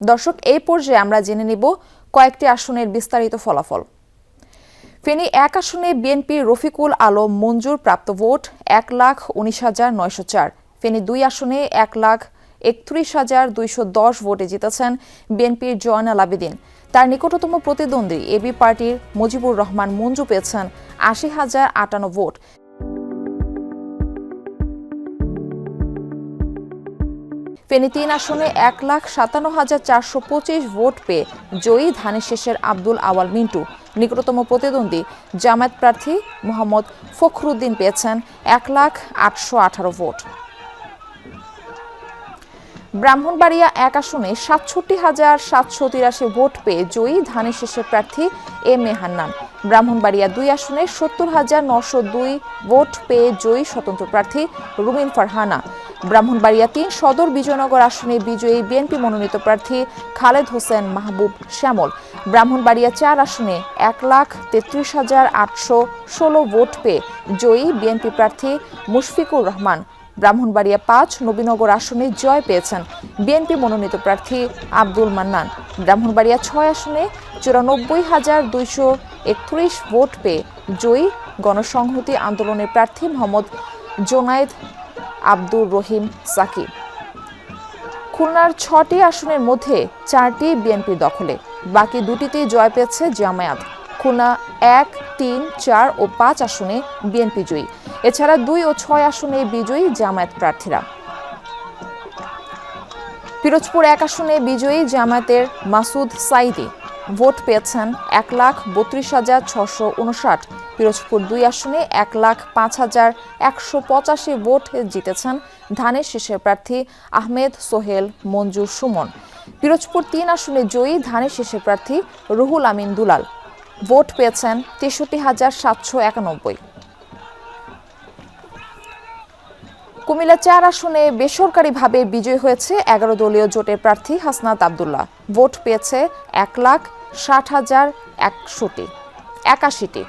দর্শক, এই পর্যায়ে আমরা জেনে নিব কয়েকটি আসনের বিস্তারিত ফলাফল। ফেনী ১ আসনে বিএনপি রফিকুল আলম মঞ্জুর প্রাপ্ত ভোট ১,১৯,৯০৪। ফেনী ২ আসনে ১,৩১,২১০ ভোটে জিতেছেন বিএনপির জয়নাল আবেদীন। তার নিকটতম প্রতিদ্বন্দ্বী এবি পার্টির মুজিবুর রহমান মঞ্জু পেয়েছেন ৮০,০৫৮ ভোট। ফেনী ৩ আসনে ১,৫৭,৪২৫ ভোট পেয়ে জয়ী ধানের শীষের আব্দুল আওয়াল মিন্টু। নিকটতম প্রতিদ্বন্দ্বী জামায়াত প্রার্থী মোহাম্মদ ফখরুদ্দিন পেয়েছেন ১,৮১৮ ভোট। ব্রাহ্মণবাড়িয়া ১ আসনে ৬৭,৭৮৩ ভোট পেয়ে জয়ী ধানের শীষের প্রার্থী এম এ হান্নান। ব্রাহ্মণবাড়িয়া ২ আসনে ৭০,৯০২ ভোট পেয়ে জয়ী স্বতন্ত্র প্রার্থী রুমিন ফারহানা। ব্রাহ্মণবাড়িয়া ৩ সদর বিজয়নগর আসনে বিজয়ী বিএনপি মনোনীত প্রার্থী খালেদ হোসেন মাহবুব শ্যামল। ব্রাহ্মণবাড়িয়া ৪ আসনে ১,৩৩,৮১৬ ভোট পেয়ে জয়ী বিএনপি প্রার্থী মুশফিকুর রহমান। ব্রাহ্মণবাড়িয়া ৫ নবীনগর আসনে জয় পেয়েছেন বিএনপি মনোনীত প্রার্থী আব্দুল মান্নান। ব্রাহ্মণবাড়িয়া ৬ আসনে ৯৪,২৩১ ভোট পেয়ে জয়ী গণসংহতি আন্দোলনের প্রার্থী মোহাম্মদ জোনায়েদ আব্দুর রহিম সাকি। খুলনার ৬টি আসনের মধ্যে ৪টি বিএনপির দখলে, বাকি ২টিতেই জয় পেয়েছে জামায়াত। খুলনা ১, ৩, ৪ ও ৫ আসনে বিএনপি জয়ী। এছাড়া ২ ও ৬ আসনে বিজয়ী জামায়াত প্রার্থীরা। পিরোজপুর ১ আসনে বিজয়ী জামায়াতের মাসুদ সাইদি ভোট পেয়েছেন ১,৩২,৬৫৯। পিরোজপুর ২ আসনে ১,০৫,১৮৫ ভোট জিতেছেন ধানের শীষের প্রার্থী আহমেদ সোহেল মঞ্জুর সুমন। পিরোজপুর ৩ আসনে জয়ী ধানের শীষের প্রার্থী রুহুল আমিন দুলাল ভোট পেয়েছেন ৬৩,৭৯১। কুমিল্লা ৪ আসনে বেসরকারিভাবে বিজয়ী হয়েছে ১১ দলীয় জোটের প্রার্থী হাসনাত আব্দুল্লাহ। ভোট পেয়েছে ১,৬০,১৮১টি।